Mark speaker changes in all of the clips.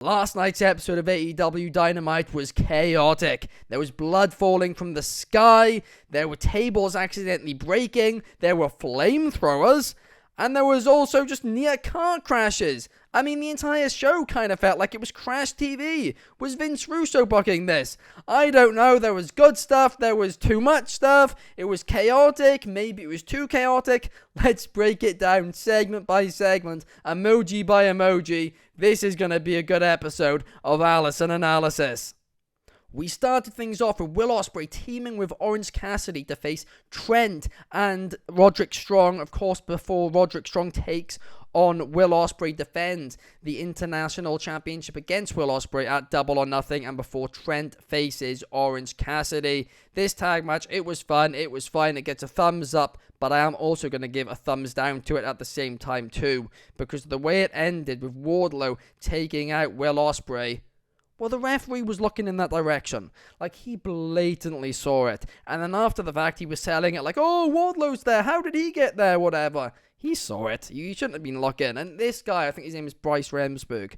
Speaker 1: Last night's episode of AEW Dynamite was chaotic. There was blood falling from the sky, there were tables accidentally breaking, there were flamethrowers, and there was also just near car crashes. I mean, the entire show kind of felt like it was Crash TV. Was Vince Russo booking this? I don't know. There was good stuff. There was too much stuff. It was chaotic. Maybe it was too chaotic. Let's break it down segment by segment, emoji by emoji. This is going to be a good episode of Allison Analysis. We started things off with Will Ospreay teaming with Orange Cassidy to face Trent and Roderick Strong, of course, before Roderick Strong takes on Will Ospreay, defends the International Championship against Will Ospreay at Double or Nothing, and before Trent faces Orange Cassidy. This tag match, it was fun, it was fine, it gets a thumbs up, but I am also going to give a thumbs down to it at the same time too, because the way it ended with Wardlow taking out Will Ospreay, well, the referee was looking in that direction. Like, he blatantly saw it. And then after the fact, he was selling it like, oh, Wardlow's there. How did he get there? Whatever. He saw it. You shouldn't have been looking. And this guy, I think his name is Bryce Remsburg.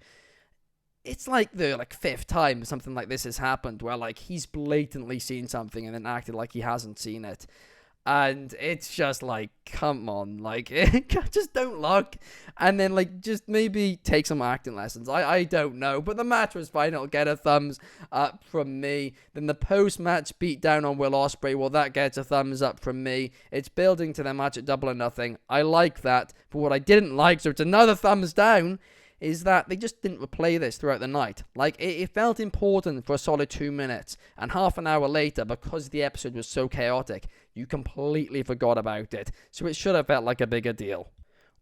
Speaker 1: It's like the fifth time something like this has happened, where he's blatantly seen something and then acted like he hasn't seen it. And it's just come on, just don't look. And then just maybe take some acting lessons. I don't know, but the match was fine. It'll get a thumbs up from me. Then the post-match beatdown on Will Ospreay, well, that gets a thumbs up from me. It's building to their match at Double or Nothing. I like that. But what I didn't like, so it's another thumbs down, is that they just didn't replay this throughout the night. It felt important for a solid 2 minutes, and half an hour later, because the episode was so chaotic, you completely forgot about it, so it should have felt like a bigger deal.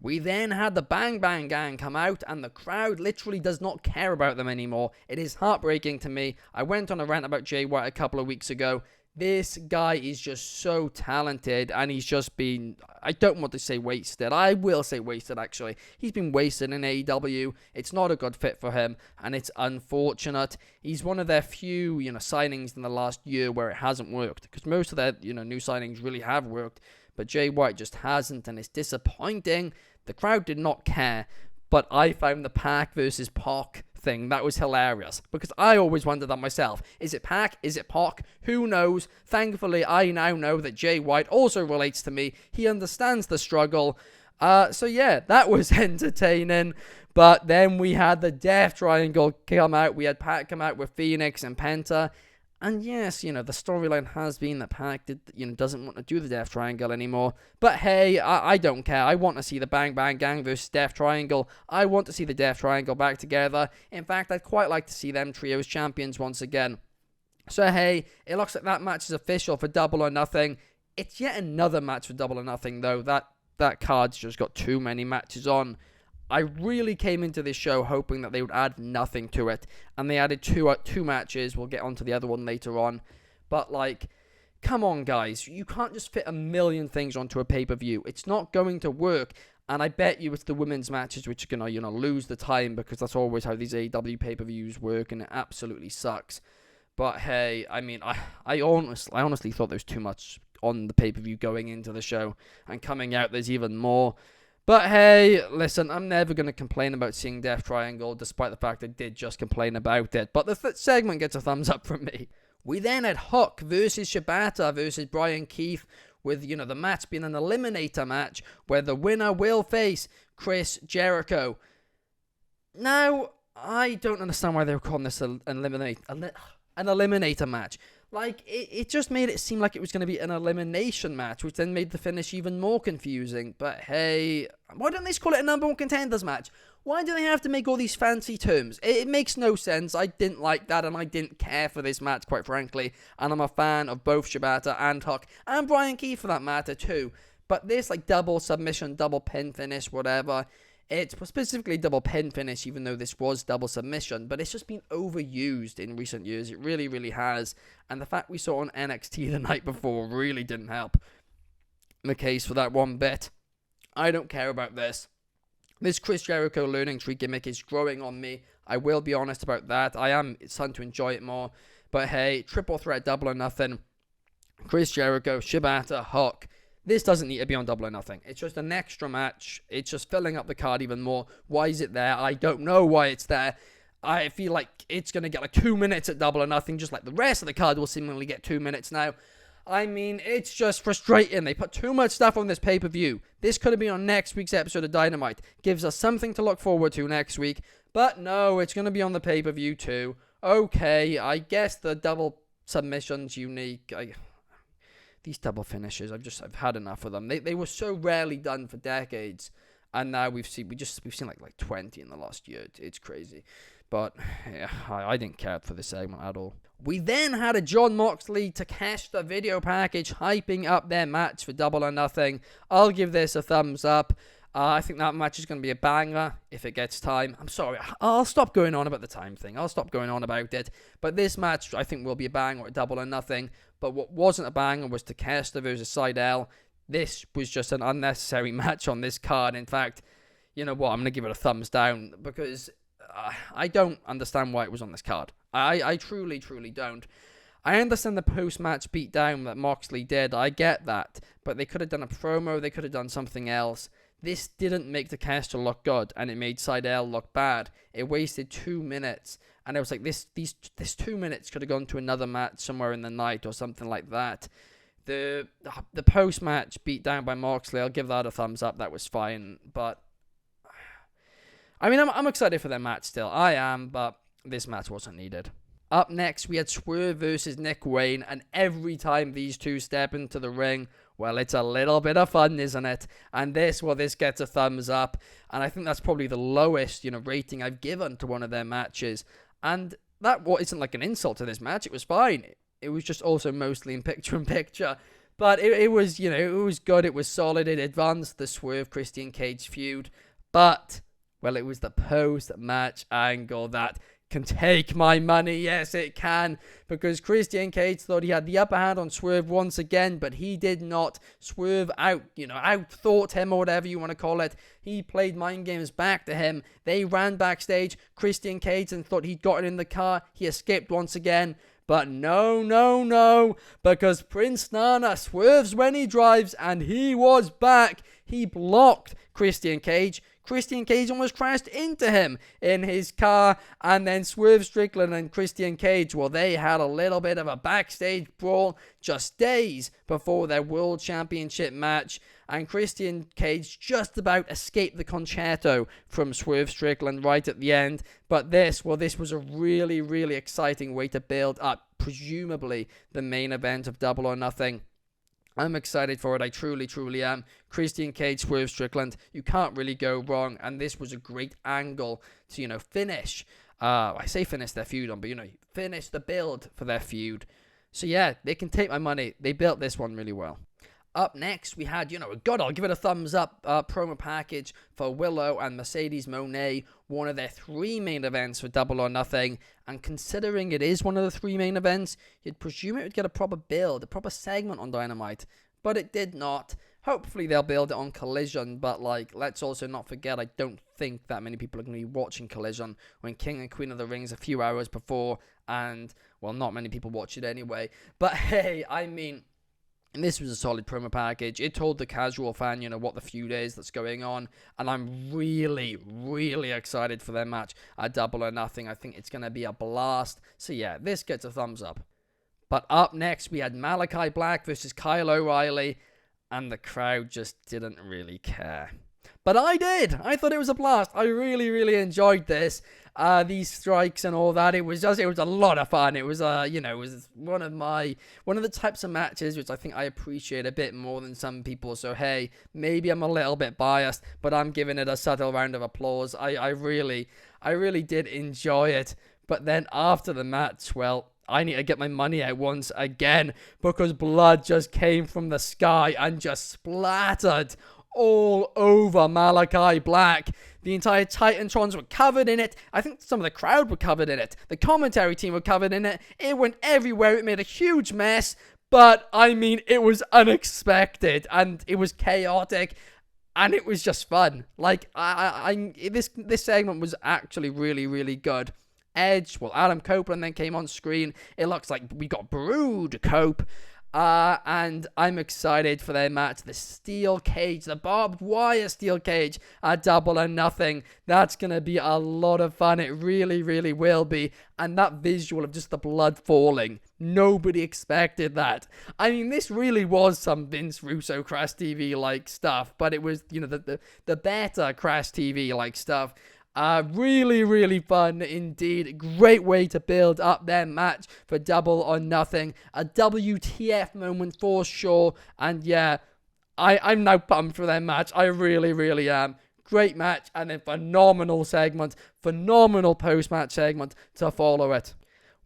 Speaker 1: We then had the Bang Bang Gang come out, and the crowd literally does not care about them anymore. It is heartbreaking to me. I went on a rant about Jay White a couple of weeks ago. This guy is just so talented, and he's just been, I don't want to say wasted. I will say wasted, actually. He's been wasted in AEW. It's not a good fit for him, and it's unfortunate. He's one of their few, signings in the last year where it hasn't worked, because most of their, new signings really have worked, but Jay White just hasn't, and it's disappointing. The crowd did not care, but I found the Pac versus Pac thing that was hilarious, because I always wondered that myself. Is it Pac? Is it Pac? Who knows? Thankfully, I now know that Jay White also relates to me. He understands the struggle. So yeah, that was entertaining. But then we had the Death Triangle come out. We had Pac come out with Phoenix and Penta. And yes, the storyline has been that Pac doesn't want to do the Death Triangle anymore. But hey, I don't care. I want to see the Bang Bang Gang versus Death Triangle. I want to see the Death Triangle back together. In fact, I'd quite like to see them trios champions once again. So hey, it looks like that match is official for Double or Nothing. It's yet another match for Double or Nothing, though. That card's just got too many matches on. I really came into this show hoping that they would add nothing to it, and they added two matches. We'll get onto the other one later on, but come on, guys, you can't just fit a million things onto a pay-per-view. It's not going to work, and I bet you it's the women's matches which are gonna lose the time, because that's always how these AEW pay-per-views work, and it absolutely sucks. But hey, I mean, I honestly thought there was too much on the pay-per-view going into the show, and coming out there's even more. But hey, listen, I'm never going to complain about seeing Death Triangle, despite the fact I did just complain about it. But the segment gets a thumbs up from me. We then had Hook versus Shibata versus Brian Keith, with, the match being an eliminator match, where the winner will face Chris Jericho. Now, I don't understand why they were calling this an eliminator match. It just made it seem like it was going to be an elimination match, which then made the finish even more confusing. But hey, why don't they just call it a number one contenders match? Why do they have to make all these fancy terms? It makes no sense. I didn't like that, and I didn't care for this match, quite frankly. And I'm a fan of both Shibata and Hook, and Brian Keith for that matter too. But this double submission, double pin finish, whatever, it's specifically double pin finish, even though this was double submission, but it's just been overused in recent years. It really, really has. And the fact we saw on NXT the night before really didn't help the case for that one bit. I don't care about this. This Chris Jericho learning tree gimmick is growing on me. I will be honest about that. It's starting to enjoy it more. But hey, triple threat, Double or Nothing. Chris Jericho, Shibata, Hook. This doesn't need to be on Double or Nothing. It's just an extra match. It's just filling up the card even more. Why is it there? I don't know why it's there. I feel like it's going to get like 2 minutes at Double or Nothing, just like the rest of the card will seemingly get 2 minutes now. I mean, it's just frustrating. They put too much stuff on this pay-per-view. This could have been on next week's episode of Dynamite. Gives us something to look forward to next week. But no, it's going to be on the pay-per-view too. Okay, I guess the double submission's unique. These double finishes, I've had enough of them. They were so rarely done for decades. And now we've seen like 20 in the last year. It's crazy. But yeah, I didn't care for this segment at all. We then had a Jon Moxley Takeshita video package hyping up their match for Double or Nothing. I'll give this a thumbs up. I think that match is going to be a banger if it gets time. I'm sorry, I'll stop going on about the time thing. I'll stop going on about it. But this match, I think, will be a banger at Double or Nothing. But what wasn't a banger was Takeshita versus Seidel. This was just an unnecessary match on this card. In fact, you know what? I'm going to give it a thumbs down because I don't understand why it was on this card. I truly, truly don't. I understand the post-match beatdown that Moxley did. I get that. But they could have done a promo. They could have done something else. This didn't make Takeshita look good, and it made Seidel look bad. It wasted 2 minutes. And it was like, this 2 minutes could have gone to another match somewhere in the night or something like that. The post-match beatdown by Moxley, I'll give that a thumbs up. That was fine. But I mean, I'm excited for their match still. I am, but this match wasn't needed. Up next, we had Swerve versus Nick Wayne, and every time these two step into the ring, well, it's a little bit of fun, isn't it? And this gets a thumbs up, and I think that's probably the lowest, rating I've given to one of their matches. And that isn't like an insult to this match. It was fine. It was just also mostly in picture-in-picture. But it was, it was good. It was solid. It advanced the Swerve Christian Cage feud. But, well, it was the post-match angle that can take my money. Yes, it can. Because Christian Cage thought he had the upper hand on Swerve once again, but he did not. Swerve outthought him or whatever you want to call it. He played mind games back to him. They ran backstage. Christian Cage and thought he'd gotten in the car. He escaped once again. But no, because Prince Nana swerves when he drives, and he was back. He blocked Christian Cage. Christian Cage almost crashed into him in his car, and then Swerve Strickland and Christian Cage, well, they had a little bit of a backstage brawl just days before their World Championship match, and Christian Cage just about escaped the concerto from Swerve Strickland right at the end. But this was a really, really exciting way to build up, presumably, the main event of Double or Nothing. I'm excited for it. I truly, truly am. Christian Cage, Swerve Strickland. You can't really go wrong. And this was a great angle to, finish. I say finish their feud on, but, finish the build for their feud. So, yeah, they can take my money. They built this one really well. Up next, we had, I'll give it a thumbs up promo package for Willow and Mercedes Moné, one of their 3 main events for Double or Nothing. And considering it is one of the 3 main events, you'd presume it would get a proper build, a proper segment on Dynamite. But it did not. Hopefully they'll build it on Collision, but let's also not forget, I don't think that many people are going to be watching Collision when King and Queen of the Ring's a few hours before, and, well, not many people watch it anyway. But hey, I mean, and this was a solid promo package. It told the casual fan, what the feud is that's going on. And I'm really, really excited for their match at Double or Nothing. I think it's going to be a blast. So yeah, this gets a thumbs up. But up next, we had Malachi Black versus Kyle O'Reilly. And the crowd just didn't really care. But I did. I thought it was a blast. I really, really enjoyed this. These strikes and all that. It was a lot of fun. It was, it was one of the types of matches which I think I appreciate a bit more than some people. So hey, maybe I'm a little bit biased, but I'm giving it a subtle round of applause. I really did enjoy it. But then after the match, well, I need to get my money out once again because blood just came from the sky and just splattered all over Malachi Black. The entire Titantrons were covered in it. I think some of the crowd were covered in it. The commentary team were covered in it. It went everywhere. It made a huge mess. But, I mean, it was unexpected. And it was chaotic. And it was just fun. This segment was actually really, really good. Edge, Adam Copeland then came on screen. It looks like we got Brood Cope. And I'm excited for their match. The steel cage, the barbed wire steel cage at Double or Nothing. That's going to be a lot of fun. It really, really will be. And that visual of just the blood falling. Nobody expected that. I mean, this really was some Vince Russo Crash TV-like stuff. But it was, the better Crash TV-like stuff. Really, really fun indeed. Great way to build up their match for Double or Nothing. A WTF moment for sure. And yeah, I'm now pumped for their match. I really, really am. Great match and a phenomenal segment. Phenomenal post-match segment to follow it.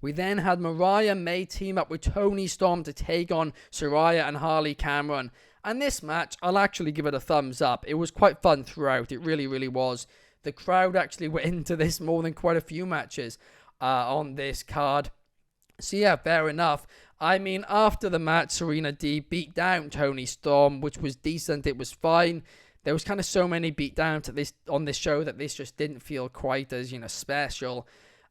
Speaker 1: We then had Mariah May team up with Toni Storm to take on Saraya and Harley Cameron. And this match, I'll actually give it a thumbs up. It was quite fun throughout. It really, really was. The crowd actually went into this more than quite a few matches on this card. So yeah, fair enough. I mean, after the match, Serena Deeb beat down Toni Storm, which was decent. It was fine. There was kind of so many beatdowns on this show that this just didn't feel quite as, special.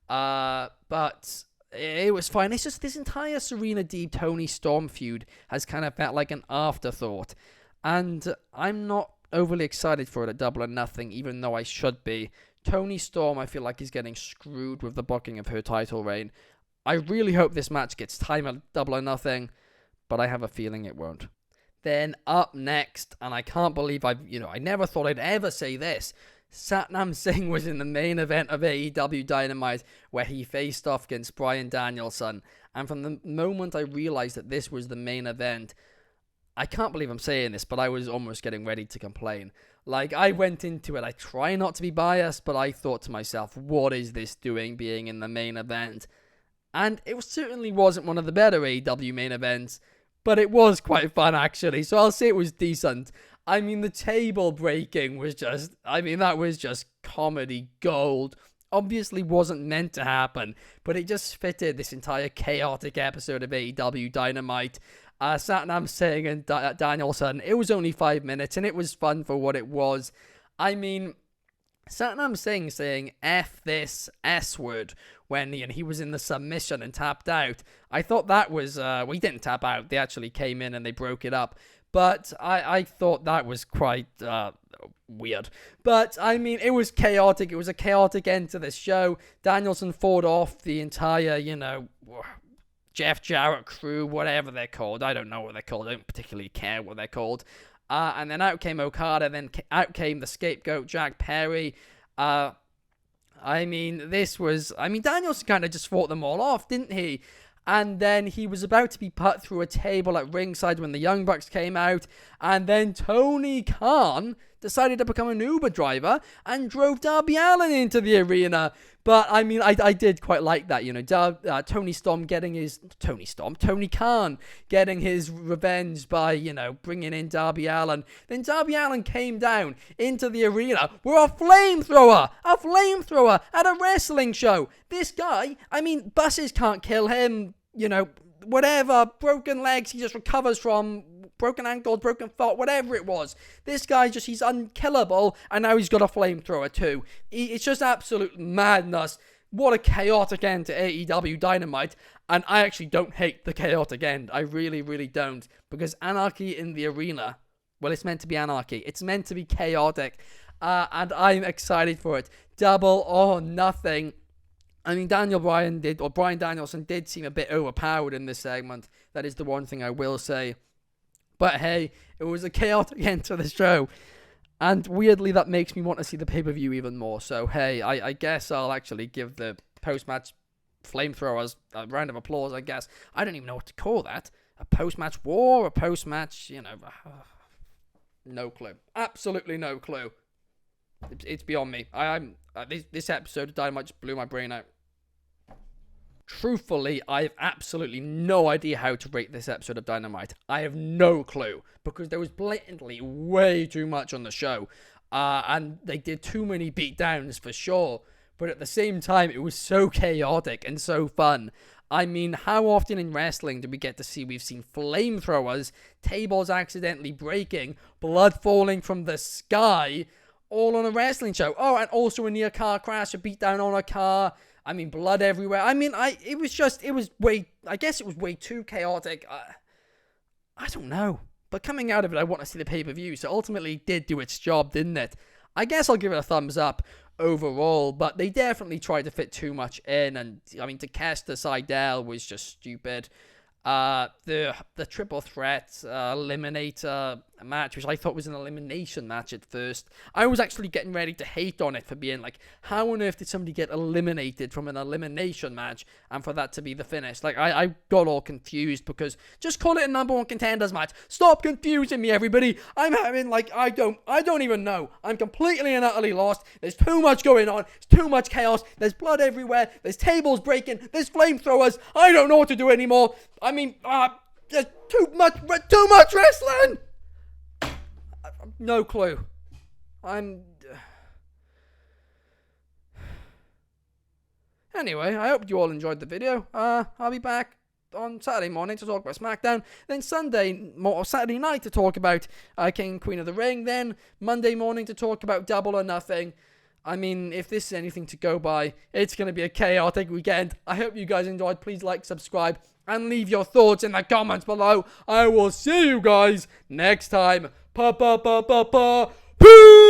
Speaker 1: But it was fine. It's just this entire Serena Deeb Toni Storm feud has kind of felt like an afterthought. And I'm not overly excited for it at Double or Nothing, even though I should be. Toni Storm, I feel like, is getting screwed with the booking of her title reign. I really hope this match gets time at Double or Nothing, but I have a feeling it won't. Then up next, and I can't believe I never thought I'd ever say this, Satnam Singh was in the main event of AEW Dynamite, where he faced off against Bryan Danielson. And from the moment I realized that this was the main event, I can't believe I'm saying this, but I was almost getting ready to complain. Like, I went into it, I try not to be biased, but I thought to myself, what is this doing being in the main event? And it certainly wasn't one of the better AEW main events, but it was quite fun actually, so I'll say it was decent. I mean, the table breaking was that was just comedy gold. Obviously wasn't meant to happen, but it just fitted this entire chaotic episode of AEW Dynamite. Satnam Singh and Danielson, it was only 5 minutes, and it was fun for what it was. I mean, Satnam Singh saying F this S word when he was in the submission and tapped out. I thought that was, he didn't tap out, they actually came in and they broke it up. But I thought that was quite weird. But, I mean, it was chaotic. It was a chaotic end to the show. Danielson fought off the entire, Jeff Jarrett crew, whatever they're called. I don't know what they're called. I don't particularly care what they're called. And then out came Okada. Then out came the scapegoat, Jack Perry. Danielson kind of just fought them all off, didn't he? And then he was about to be put through a table at ringside when the Young Bucks came out. And then Tony Khan decided to become an Uber driver and drove Darby Allin into the arena. But, I mean, I did quite like that, Tony Khan getting his revenge by, bringing in Darby Allin. Then Darby Allin came down into the arena with a flamethrower at a wrestling show. This guy, I mean, buses can't kill him, whatever, broken legs, he just recovers from, broken ankles, broken foot, whatever it was. This guy he's unkillable, and now he's got a flamethrower too. It's just absolute madness. What a chaotic end to AEW Dynamite, and I actually don't hate the chaotic end. I really, really don't, because anarchy in the arena, well, it's meant to be anarchy. It's meant to be chaotic, and I'm excited for it. Double or Nothing. I mean, Bryan Danielson did seem a bit overpowered in this segment. That is the one thing I will say. But hey, it was a chaotic end to the show. And weirdly, that makes me want to see the pay-per-view even more. So hey, I guess I'll actually give the post-match flamethrowers a round of applause, I guess. I don't even know what to call that. A post-match war? A post-match, no clue. Absolutely no clue. It's beyond me. This episode of Dynamite just blew my brain out. Truthfully, I have absolutely no idea how to rate this episode of Dynamite. I have no clue, because there was blatantly way too much on the show, and they did too many beatdowns for sure, but at the same time, it was so chaotic and so fun. I mean, how often in wrestling do we get to see we've seen flamethrowers, tables accidentally breaking, blood falling from the sky, all on a wrestling show? Oh, and also a near car crash, a beatdown on a car. I mean, blood everywhere. I mean, it was way too chaotic. I don't know. But coming out of it, I want to see the pay-per-view. So ultimately, it did do its job, didn't it? I guess I'll give it a thumbs up overall. But they definitely tried to fit too much in. And, I mean, Takeshita Seidel was just stupid. The triple threat eliminator match, which I thought was an elimination match at first. I was actually getting ready to hate on it for being like, how on earth did somebody get eliminated from an elimination match and for that to be the finish? Like, I got all confused because just call it a number one contenders match. Stop confusing me, everybody. I'm having like, I don't even know. I'm completely and utterly lost. There's too much going on. There's too much chaos. There's blood everywhere. There's tables breaking. There's flamethrowers. I don't know what to do anymore. I mean, there's too much wrestling. No clue. Anyway, I hope you all enjoyed the video. I'll be back on Saturday morning to talk about SmackDown. Then Saturday night to talk about King and Queen of the Ring. Then Monday morning to talk about Double or Nothing. I mean, if this is anything to go by, it's going to be a chaotic weekend. I hope you guys enjoyed. Please like, subscribe, and leave your thoughts in the comments below. I will see you guys next time. Peace!